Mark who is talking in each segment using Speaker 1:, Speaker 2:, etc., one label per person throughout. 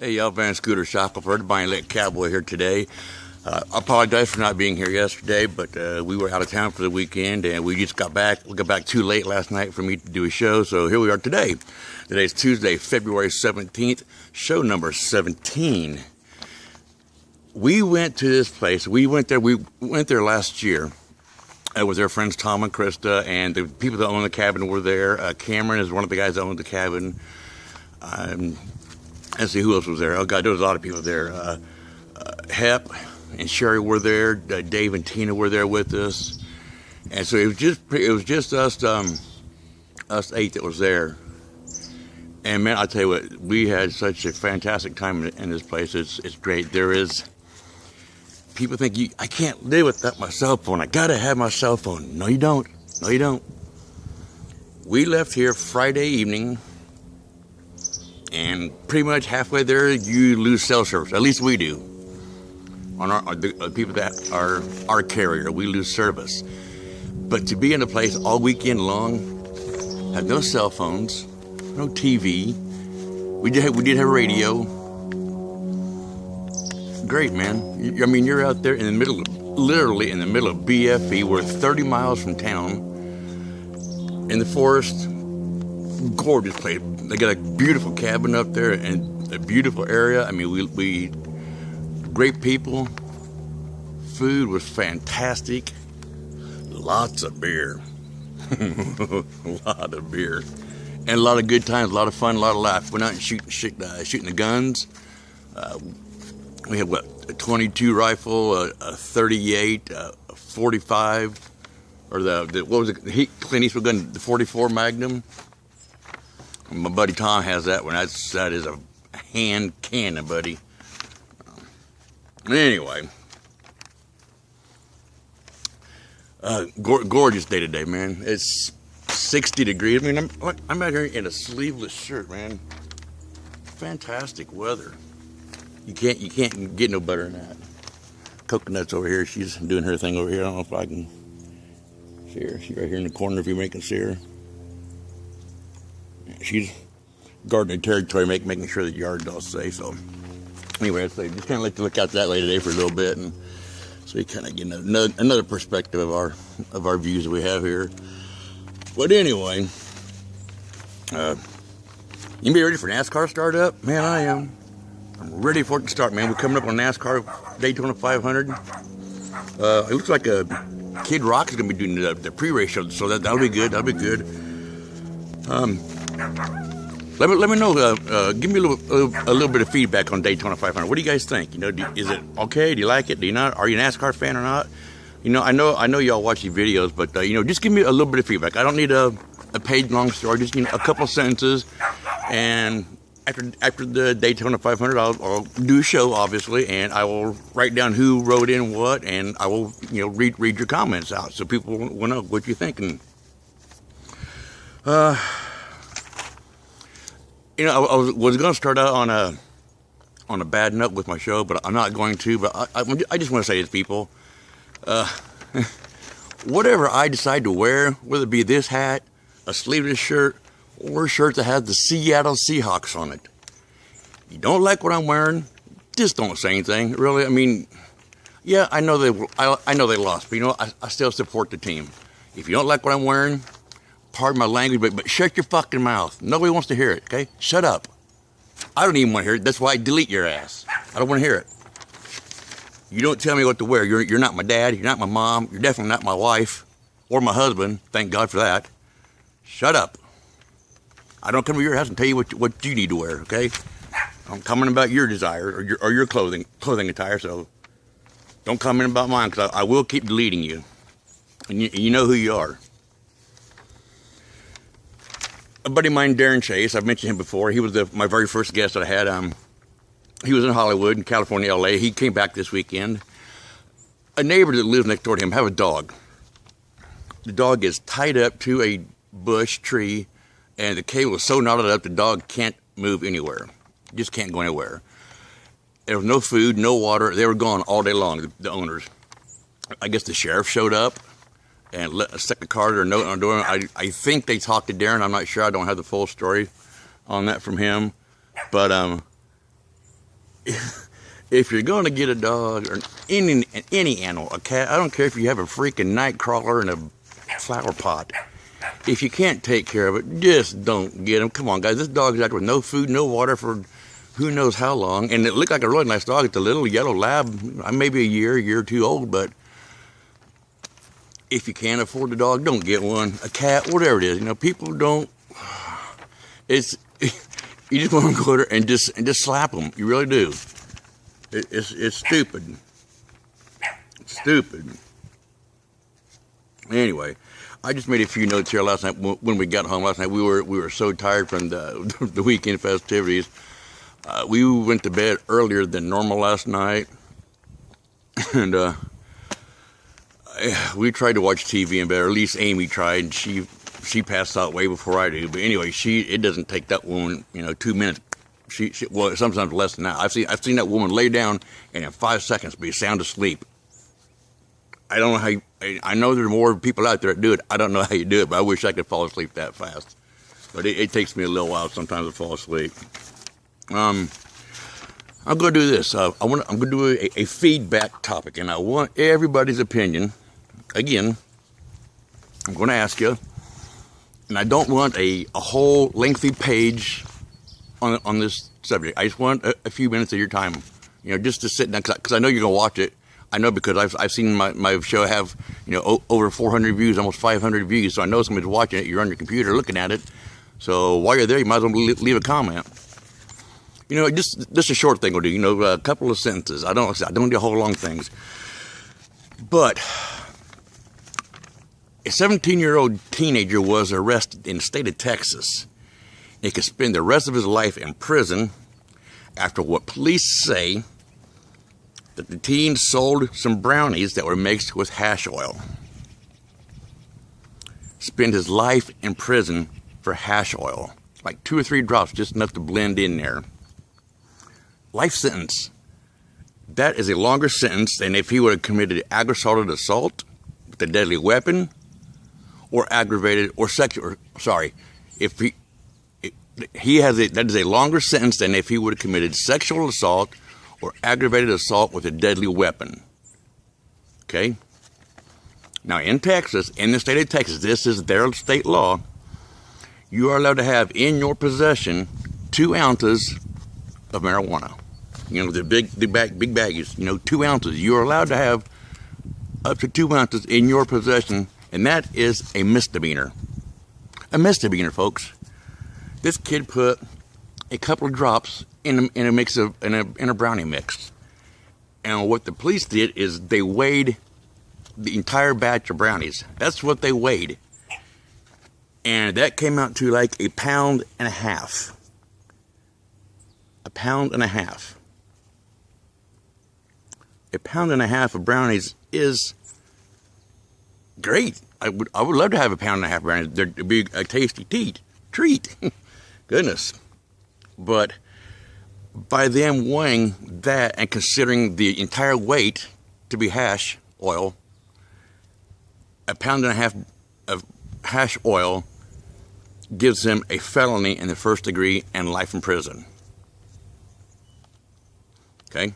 Speaker 1: Hey y'all, Van Scooter Shackelford, Buying Lit Cowboy here today. I apologize for not being here yesterday, but we were out of town for the weekend and we just got back. We got back too late last night for me to do a show, so here we are today. Today's Tuesday, February 17th, show number 17. We went to this place. We went there last year with our friends Tom and Krista, and the people that own the cabin were there. Cameron is one of the guys that owned the cabin. Let's see who else was there. Oh God, there was a lot of people there. Hep and Sherry were there. Dave and Tina were there with us, and so it was just us eight that was there. And man, I tell you what, we had such a fantastic time in this place. It's great. There is people think I can't live without my cell phone. I gotta have my cell phone. No, you don't. No, you don't. We left here Friday evening. And pretty much halfway there, you lose cell service. At least we do. On the people that are our carrier, we lose service. But to be in a place all weekend long, have no cell phones, no TV. We did have radio. Great, man. I mean, you're out there in the middle, literally in the middle of BFE. We're 30 miles from town, in the forest. Gorgeous place. They got a beautiful cabin up there and a beautiful area. I mean, we great people. Food was fantastic. Lots of beer. A lot of beer. And a lot of good times, a lot of fun, a lot of laughs. Went out and shooting the guns. We had a 22 rifle, a 38, a 45, or what was it? Clint Eastwood gun, the 44 Magnum. My buddy Tom has that one. That is a hand cannon, buddy. Anyway, gorgeous day today, man. It's 60 degrees. I mean, I'm out here in a sleeveless shirt, man. Fantastic weather. You can't get no better than that. Coconut's over here. She's doing her thing over here. I don't know if I can see her. She's right here in the corner if you can see her. She's gardening territory, making sure the yard's all safe. So anyway, just kind of like to look out that way today for a little bit, and so you kind of get another perspective of our views that we have here. But anyway, you be ready for NASCAR startup? Man, I am. I'm ready for it to start, man. We're coming up on NASCAR Daytona 500. It looks like Kid Rock is going to be doing the pre-race show, so that'll be good. That'll be good. Let me know. Give me a little bit of feedback on Daytona 500. What do you guys think? You know, is it okay? Do you like it? Do you not? Are you a NASCAR fan or not? You know, I know y'all watch these videos, but you know, just give me a little bit of feedback. I don't need a page-long story. Just a couple sentences. And after the Daytona 500, I'll do a show, obviously, and I will write down who wrote in what, and I will read your comments out so people will know what you're thinking. You know, I was going to start out on a bad note with my show, but I'm not going to. But I just want to say to people, whatever I decide to wear, whether it be this hat, a sleeveless shirt, or a shirt that has the Seattle Seahawks on it, you don't like what I'm wearing, just don't say anything. Really, I mean, yeah, I know they lost, but you know, I still support the team. If you don't like what I'm wearing, pardon my language, but shut your fucking mouth. Nobody wants to hear it, okay? Shut up. I don't even want to hear it. That's why I delete your ass. I don't want to hear it. You don't tell me what to wear. You're not my dad. You're not my mom. You're definitely not my wife or my husband. Thank God for that. Shut up. I don't come to your house and tell you what you need to wear, okay? I'm commenting about your desire or your clothing attire, so don't comment about mine, because I will keep deleting you. And you know who you are. A buddy of mine, Darren Chase, I've mentioned him before. He was my very first guest that I had. He was in Hollywood, in California, LA. He came back this weekend. A neighbor that lives next door to him have a dog. The dog is tied up to a bush tree, and the cable is so knotted up the dog can't move anywhere. Just can't go anywhere. There was no food, no water. They were gone all day long, the owners. I guess the sheriff showed up and stuck a card or a note on the door. I think they talked to Darren. I'm not sure. I don't have the full story on that from him. But if you're going to get a dog or any animal, a cat, I don't care if you have a freaking night crawler in a flower pot. If you can't take care of it, just don't get him. Come on, guys. This dog's out with no food, no water for who knows how long. And it looked like a really nice dog. It's a little yellow lab, maybe a year or two old. But if you can't afford the dog, don't get one. A cat, whatever it is. You know, people don't. It's you just want to go there and just slap them. You really do. It's stupid. It's stupid. Anyway, I just made a few notes here last night. When we got home last night, we were so tired from the weekend festivities. We went to bed earlier than normal last night, and we tried to watch TV in bed, or at least Amy tried, and she passed out way before I do. But anyway, it doesn't take that woman, 2 minutes. Well, sometimes less than that. I've seen that woman lay down and in 5 seconds be sound asleep. I don't know how I know there are more people out there that do it. I don't know how you do it, but I wish I could fall asleep that fast. But it takes me a little while sometimes to fall asleep. I'm going to do this. I'm going to do a feedback topic, and I want everybody's opinion. Again, I'm going to ask you, and I don't want a whole lengthy page on this subject. I just want a few minutes of your time, just to sit down, because I know you're going to watch it. I know because I've seen my show have, over 400 views, almost 500 views, so I know somebody's watching it. You're on your computer looking at it. So while you're there, you might as well leave a comment. Just a short thing will do, a couple of sentences. I don't do whole long things. But a 17-year-old teenager was arrested in the state of Texas. He could spend the rest of his life in prison after what police say that the teen sold some brownies that were mixed with hash oil. Spend his life in prison for hash oil. Like 2 or 3 drops, just enough to blend in there. Life sentence. That is a longer sentence than if he would have committed aggravated assault with a deadly weapon, or aggravated or sexual. If that is a longer sentence than if he would have committed sexual assault or aggravated assault with a deadly weapon. Okay? Now in Texas, in the state of Texas, this is their state law, you are allowed to have in your possession 2 ounces of marijuana. The big baggies, 2 ounces. You're allowed to have up to 2 ounces in your possession, and that is a misdemeanor. A misdemeanor, folks. This kid put a couple of drops in a brownie mix, and what the police did is they weighed the entire batch of brownies. That's what they weighed, and that came out to like 1.5 pounds. 1.5 pounds. 1.5 pounds of brownies is great. I would love to have 1.5 pounds of brownies. They'd be a tasty treat. Goodness. But by them weighing that and considering the entire weight to be hash oil, 1.5 pounds of hash oil gives him a felony in the 1st degree and life in prison. Okay?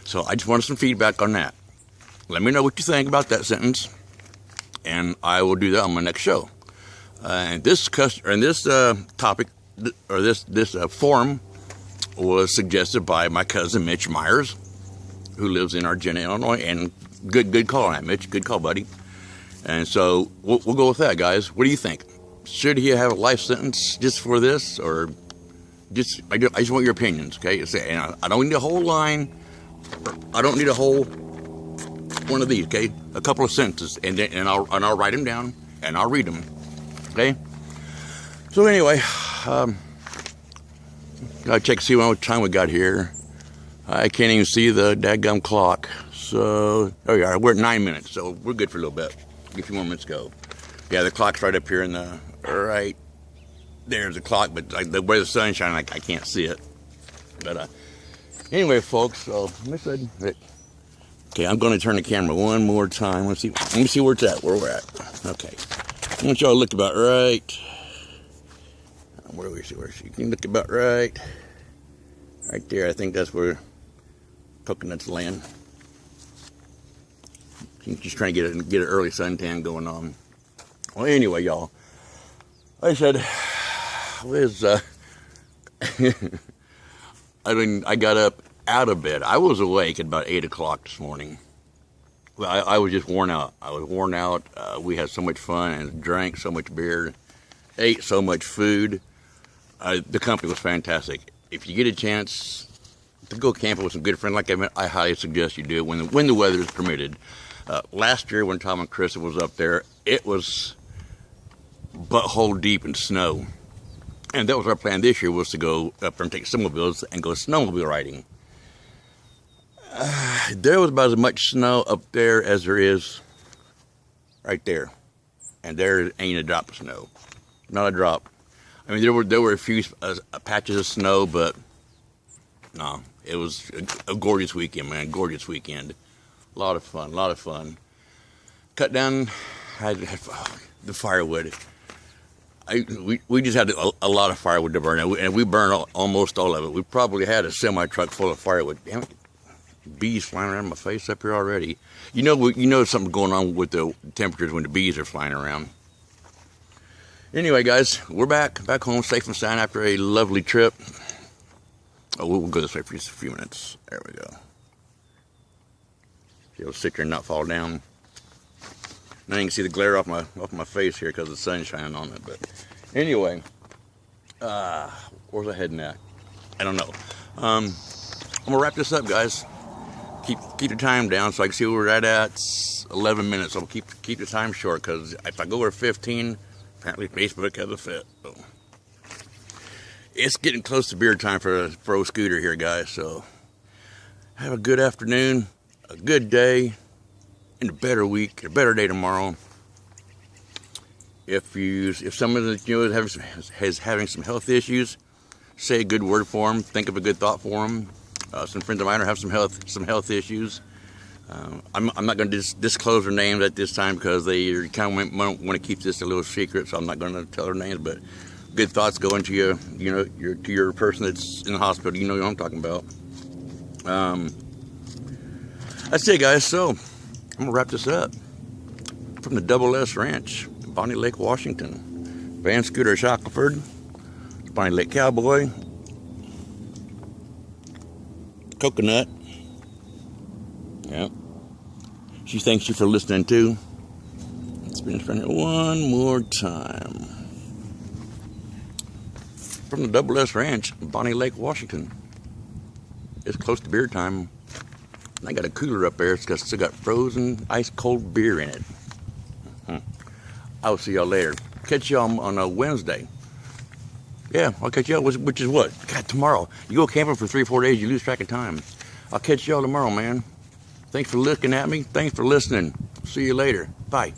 Speaker 1: So I just wanted some feedback on that. Let me know what you think about that sentence, and I will do that on my next show. And this topic, or this forum, was suggested by my cousin Mitch Myers, who lives in Argenta, Illinois. And good call on that, Mitch. Good call, buddy. And so we'll go with that, guys. What do you think? Should he have a life sentence just for this, or just? I just want your opinions, okay? And I don't need a whole line. I don't need a whole one of these, okay? A couple of sentences, and I'll write them down and I'll read them, okay? So anyway, gotta check to see what time we got here. I can't even see the dadgum clock. So there we are. We're at 9 minutes, so we're good for a little bit. A few more minutes to go. Yeah, the clock's right up here in the right. There's the clock, but the way the sun's shining, I can't see it. But anyway, folks. So okay, I'm going to turn the camera one more time. Let me see where it's at. Where we're at. Okay. I want y'all to look about right. Where do we see? Where you can look about right there. I think that's where. Right there. I think that's where. Where we at. Okay. I want y'all to look about right. Where do we see? Where you can look about right. Where do we see? Where you can look about right. Right there. I think that's where. Right there. I think that's where. Where we at. Okay. I want y'all to look about right. I think that's where. Coconuts land. Just trying to get an early suntan going on. Well, anyway, y'all. Like I said, I got up out of bed. I was awake at about 8 o'clock this morning. Well, I was just worn out. I was worn out. We had so much fun and drank so much beer, ate so much food. The company was fantastic. If you get a chance to go camping with some good friends like I highly suggest you do it when the weather is permitted. Last year when Tom and Chris was up there, it was butthole deep in snow. And that was our plan this year, was to go up there and take snowmobiles and go snowmobile riding. There was about as much snow up there as there is right there. And there ain't a drop of snow. Not a drop. I mean, there were a few patches of snow, but no, it was a gorgeous weekend, man. Gorgeous weekend. A lot of fun. Cut down the firewood. We just had a lot of firewood to burn, and we burned almost all of it. We probably had a semi-truck full of firewood. Damn it, bees flying around my face up here already. You know something's going on with the temperatures when the bees are flying around. Anyway, guys, we're back home safe and sound after a lovely trip. Oh, we'll go this way for just a few minutes. There we go. It'll sit there and not fall down. Now you can see the glare off my face here because the sun's shining on it. But anyway, where's I heading at? I don't know. I'm gonna wrap this up, guys. Keep the time down so I can see where we're at 11 minutes. I'll keep the time short because if I go over 15, apparently Facebook has a fit. So it's getting close to beer time for old Scooter here, guys. So have a good afternoon, a good day, and a better week, a better day tomorrow. If someone that you know is having some health issues, say a good word for them. Think of a good thought for them. Some friends of mine have some health issues. I'm not going to disclose their names at this time because they kind of want to keep this a little secret. So I'm not going to tell their names. But good thoughts go into your person that's in the hospital. You know what I'm talking about. That's it, guys. So I'm gonna wrap this up from the Double S Ranch, Bonnie Lake, Washington. Van Scooter Shackelford, Bonnie Lake Cowboy, Coconut. Yep. She thanks you for listening too. Let's finish it one more time. From the Double S Ranch, Bonnie Lake, Washington. It's close to beer time. I got a cooler up there. It's still got frozen, ice cold beer in it. I'll see y'all later. Catch y'all on a Wednesday. Yeah, I'll catch y'all, which is what? God, tomorrow. You go camping for 3 or 4 days, you lose track of time. I'll catch y'all tomorrow, man. Thanks for looking at me. Thanks for listening. See you later. Bye.